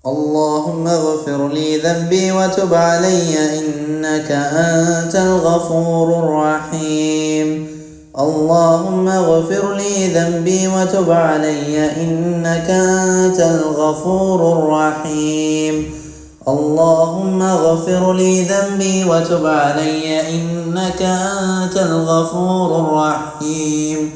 اللهم اغفر لي ذنبي وتب علي إنك أنت الغفور الرحيم. اللهم اغفر لي ذنبي وتب علي إنك أنت الغفور الرحيم. اللهم اغفر لي ذنبي وتب علي إنك أنت الغفور الرحيم.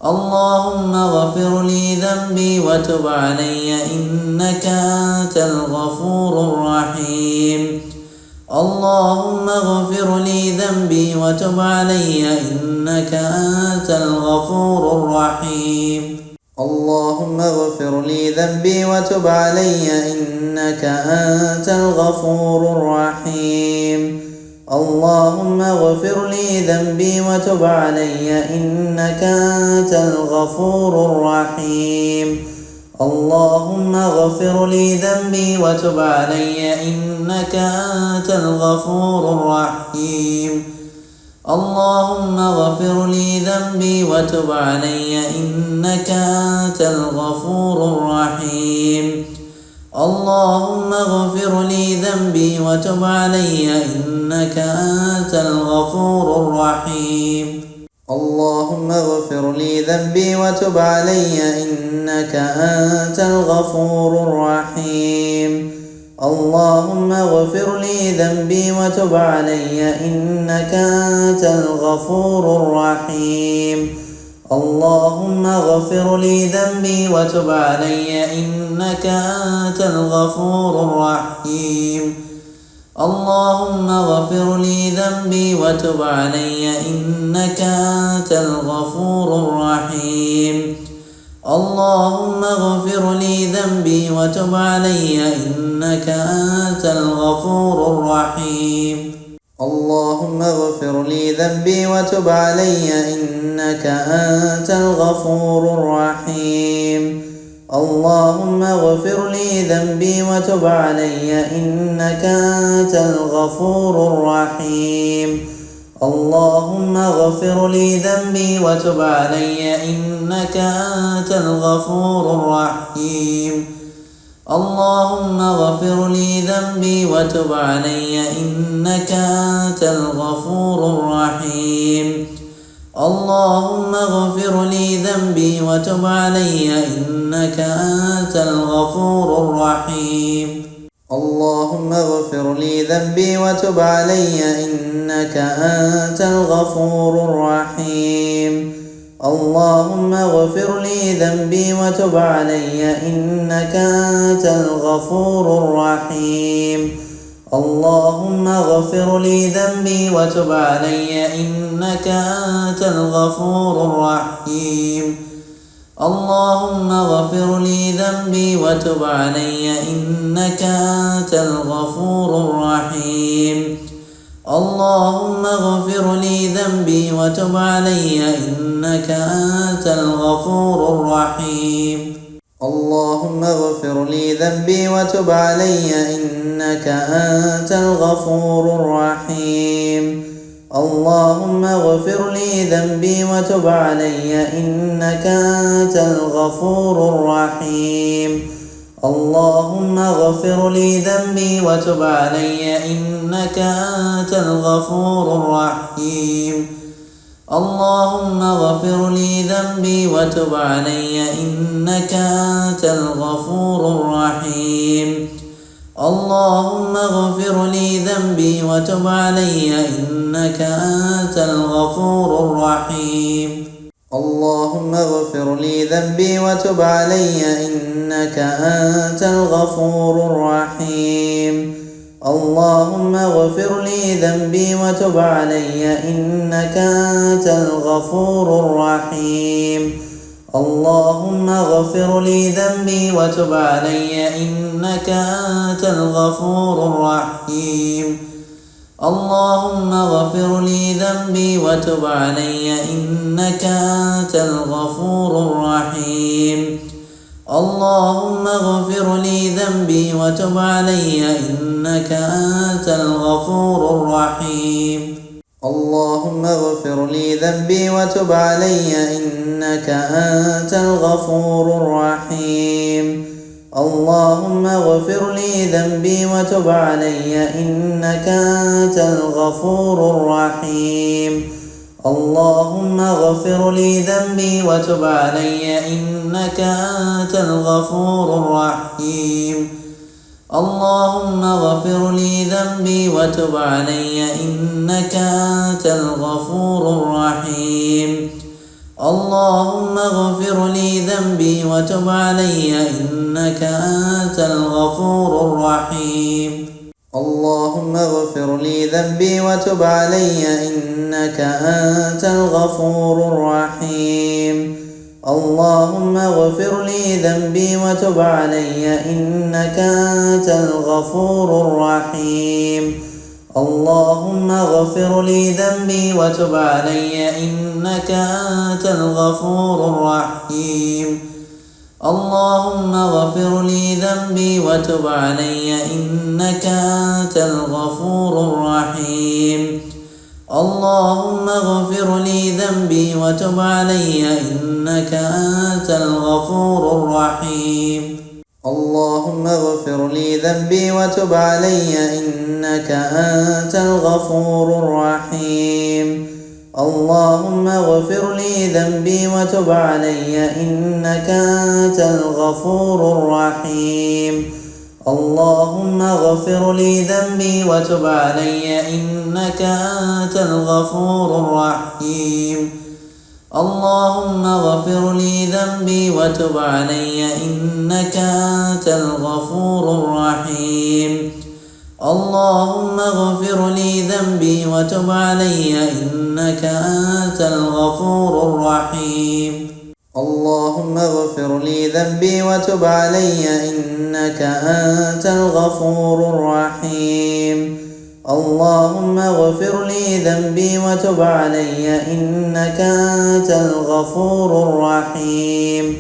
اللهم اغفر لي ذنبي وتب علي إنك أنت الغفور الرحيم. اللهم اغفر لي ذنبي وتب علي إنك أنت الغفور الرحيم. اللهم اغفر لي ذنبي وتب علي إنك أنت الغفور الرحيم. اللهم اغفر لي ذنبي وتب علي إنك أنت الغفور الرحيم. اللهم اغفر لي ذنبي وتب علي إنك أنت الغفور الرحيم. اللهم اغفر لي ذنبي وتب علي إنك أنت الغفور الرحيم. اللهم اغفر لي ذنبي وتب علي إنك أنت الغفور الرحيم. اللهم اغفر لي ذنبي وتب علي إنك أنت الغفور الرحيم. اللهم اغفر لي ذنبي وتب علي إنك أنت الغفور الرحيم. اللهم اغفر لي ذنبي وتب علي إنك أنت الغفور الرحيم. اللهم اغفر لي ذنبي وتب علي إنك أنت الغفور الرحيم. اللهم اغفر لي ذنبي وتب علي إنك أنت الغفور الرحيم. اللهم اغفر لي ذنبي وتب علي إنك أنت الغفور الرحيم. اللهم اغفر لي ذنبي وتب علي إنك أنت الغفور الرحيم. اللهم اغفر لي ذنبي وتب علي إنك أنت الغفور الرحيم. اللهم اغفر لي ذنبي وتب علي إنك أنت الغفور الرحيم. اللهم اغفر لي ذنبي وتب علي إنك أنت الغفور الرحيم. اللهم اغفر لي ذنبي وتب علي إنك أنت الغفور الرحيم. اللهم اغفر لي ذنبي وتب علي إنك أنت الغفور الرحيم. اللهم اغفر لي ذنبي وتب علي إنك أنت الغفور الرحيم. اللهم اغفر لي ذنبي وتب علي إنك أنت الغفور الرحيم. اللهم اغفر لي ذنبي وتب علي إنك أنت الغفور الرحيم. اللهم اغفر لي ذنبي وتب علي إنك أنت الغفور الرحيم. اللهم اغفر لي ذنبي وتب علي إنك أنت الغفور الرحيم. اللهم اغفر لي ذنبي وتب علي إنك أنت الغفور الرحيم. اللهم اغفر لي ذنبي وتب علي إنك أنت الغفور الرحيم. اللهم اغفر لي ذنبي وتب علي إنك أنت الغفور الرحيم. اللهم اغفر لي ذنبي وتب علي إنك أنت الغفور الرحيم. اللهم اغفر لي ذنبي وتب علي إنك أنت الغفور الرحيم. اللهم اغفر لي ذنبي وتب علي إنك أنت الغفور الرحيم. اللهم اغفر لي ذنبي وتب علي إنك أنت الغفور الرحيم. اللهم اغفر لي ذنبي وتب علي إنك أنت الغفور الرحيم. اللهم اغفر لي ذنبي وتب علي إنك أنت الغفور الرحيم. اللهم اغفر لي ذنبي وتب علي إنك أنت الغفور الرحيم. اللهم اغفر لي ذنبي وتب علي إنك أنت الغفور الرحيم. اللهم اغفر لي ذنبي وتب علي إنك أنت الغفور الرحيم. اللهم اغفر لي ذنبي وتب علي إنك أنت الغفور الرحيم. اللهم اغفر لي ذنبي وتب علي إنك أنت الغفور الرحيم. اللهم اغفر لي ذنبي وتب علي إنك أنت الغفور الرحيم. اللهم اغفر لي ذنبي وتب علي إنك أنت الغفور الرحيم. اللهم اغفر لي ذنبي وتب علي إنك أنت الغفور الرحيم. اللهم اغفر لي ذنبي وتب علي إنك أنت الغفور الرحيم. اللهم اغفر لي ذنبي وتب علي إنك أنت الغفور الرحيم. اللهم اغفر لي ذنبي وتب علي إنك أنت الغفور الرحيم. اللهم اغفر لي ذنبي وتب علي إنك أنت الغفور الرحيم. اللهم اغفر لي ذنبي وتب علي إنك أنت الغفور الرحيم. اللهم اغفر لي ذنبي وتب علي إنك أنت الغفور الرحيم. اللهم اغفر لي ذنبي وتب علي إنك أنت الغفور الرحيم. اللهم اغفر لي ذنبي وتب علي إنك أنت الغفور الرحيم.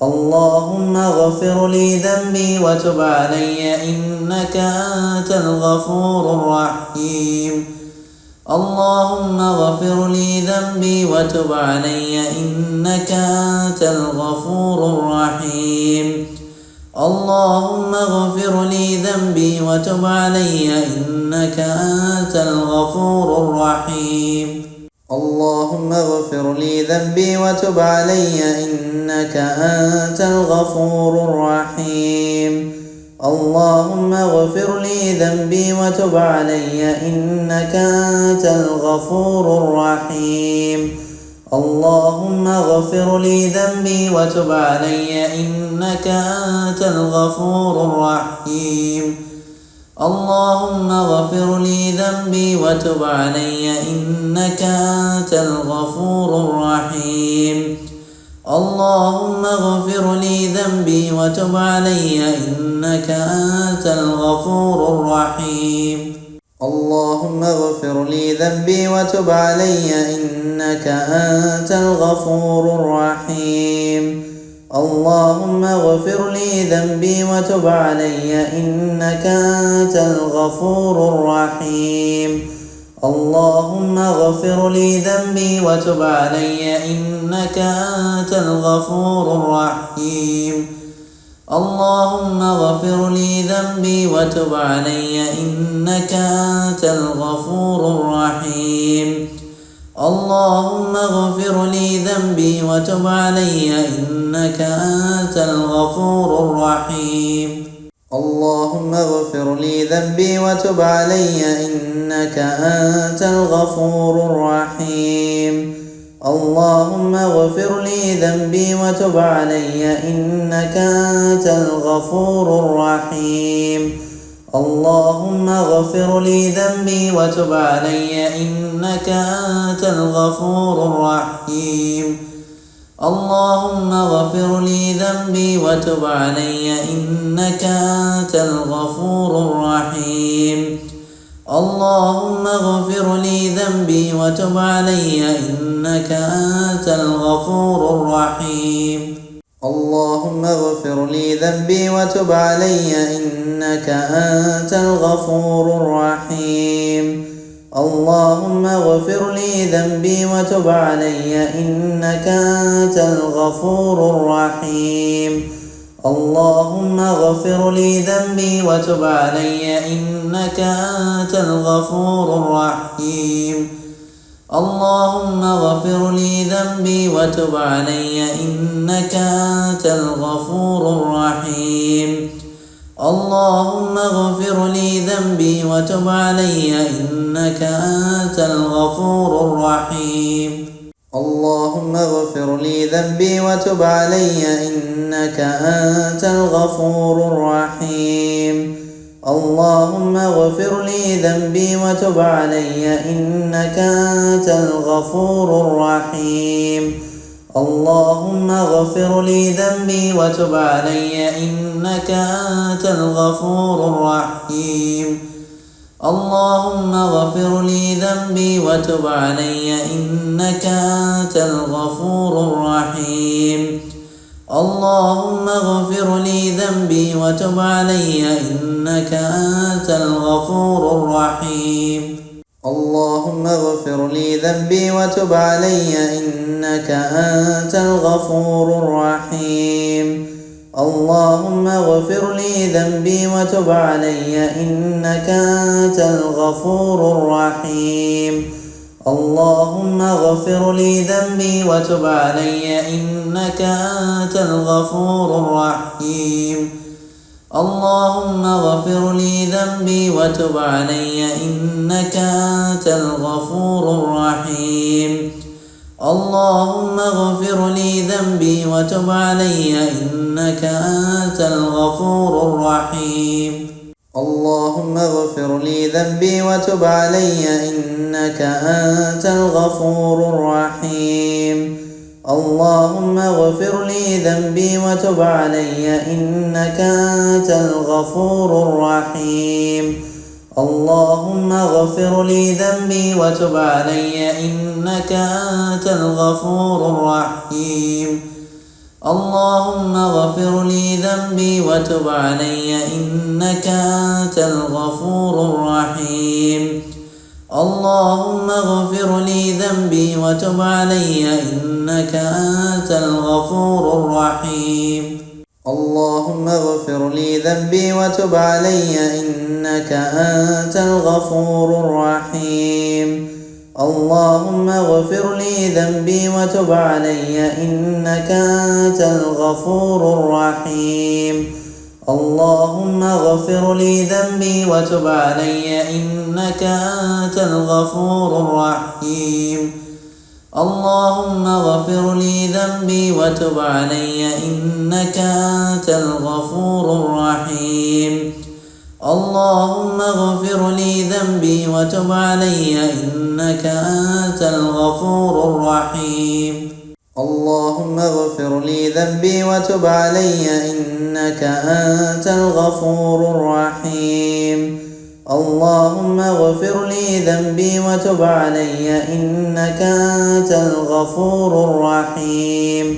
اللهم اغفر لي ذنبي وتب علي إنك أنت الغفور الرحيم. اللهم اغفر لي ذنبي وتب علي إنك أنت الغفور الرحيم. اللهم اغفر لي ذنبي وتب علي إنك أنت الغفور الرحيم. اللهم اغفر لي ذنبي وتب علي إنك أنت الغفور الرحيم. اللهم اغفر لي ذنبي وتب علي إنك أنت الغفور الرحيم. اللهم اغفر لي ذنبي وتب علي إنك أنت الغفور الرحيم. اللهم اغفر لي ذنبي وتب علي إنك أنت الغفور الرحيم. اللهم اغفر لي ذنبي وتب علي إنك أنت الغفور الرحيم. اللهم اغفر لي ذنبي وتب علي إنك أنت الغفور الرحيم. اللهم اغفر لي ذنبي وتب علي إنك أنت الغفور الرحيم. اللهم اغفر لي ذنبي وتب علي إنك أنت الغفور الرحيم. اللهم اغفر لي ذنبي وتب علي إنك أنت الغفور الرحيم. اللهم اغفر لي ذنبي وتب علي إنك أنت الغفور الرحيم. اللهم اغفر لي ذنبي وتب علي إنك أنت الغفور الرحيم. اللهم اغفر لي ذنبي وتب علي إنك أنت الغفور الرحيم. اللهم اغفر لي ذنبي وتب علي إنك أنت الغفور الرحيم. اللهم اغفر لي ذنبي وتب علي إنك أنت الغفور الرحيم. اللهم اغفر لي ذنبي وتب علي إنك أنت الغفور الرحيم. اللهم اغفر لي ذنبي وتب علي إنك أنت الغفور الرحيم. اللهم اغفر لي ذنبي وتب علي إنك أنت الغفور الرحيم. اللهم اغفر لي ذنبي وتب علي إنك أنت الغفور الرحيم. اللهم اغفر لي ذنبي وتب علي إنك أنت الغفور الرحيم. اللهم اغفر لي ذنبي وتب علي إنك أنت الغفور الرحيم. اللهم اغفر لي ذنبي وتب علي إنك أنت الغفور الرحيم. اللهم اغفر لي ذنبي وتب علي إنك أنت الغفور الرحيم. اللهم اغفر لي ذنبي وتب علي إنك أنت الغفور الرحيم. اللهم اغفر لي ذنبي وتب علي إنك أنت الغفور الرحيم. اللهم اغفر لي ذنبي وتب علي إنك أنت الغفور الرحيم. اللهم اغفر لي ذنبي وتب علي إنك أنت الغفور الرحيم. اللهم اغفر لي ذنبي وتب علي إنك أنت الغفور الرحيم. اللهم اغفر لي ذنبي وتب علي إنك أنت الغفور الرحيم. اللهم اغفر لي ذنبي وتب علي إنك أنت الغفور الرحيم. اللهم اغفر لي ذنبي وتب علي إنك أنت الغفور الرحيم. اللهم اغفر لي ذنبي وتب علي إنك أنت الغفور الرحيم. اللهم اغفر لي ذنبي وتب علي إنك أنت الغفور الرحيم. اللهم اغفر لي ذنبي وتب علي إنك أنت الغفور الرحيم. اللهم اغفر لي ذنبي وتب علي إنك أنت الغفور الرحيم. اللهم اغفر لي ذنبي وتب علي إنك أنت الغفور الرحيم. اللهم اغفر لي ذنبي وتب علي إنك أنت الغفور الرحيم. اللهم اغفر لي ذنبي وتب علي إنك أنت الغفور الرحيم. اللهم اغفر لي ذنبي وتب علي إنك أنت الغفور الرحيم. اللهم اغفر لي ذنبي وتب علي إنك أنت الغفور الرحيم. اللهم اغفر لي ذنبي وتب علي إنك أنت الغفور الرحيم. اللهم اغفر لي ذنبي وتب علي إنك أنت الغفور الرحيم. اللهم اغفر لي ذنبي وتب علي إنك أنت الغفور الرحيم.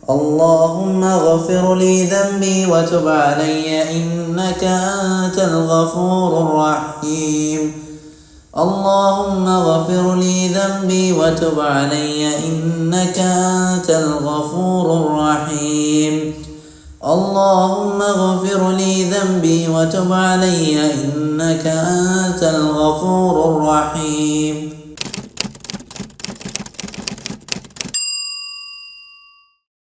اللهم اغفر لي ذنبي وتب علي إنك أنت الغفور الرحيم. اللهم اغفر لي ذنبي وتب علي إنك أنت الغفور الرحيم. اللهم اغفر لي ذنبي وتب علي إنك أنت الغفور الرحيم.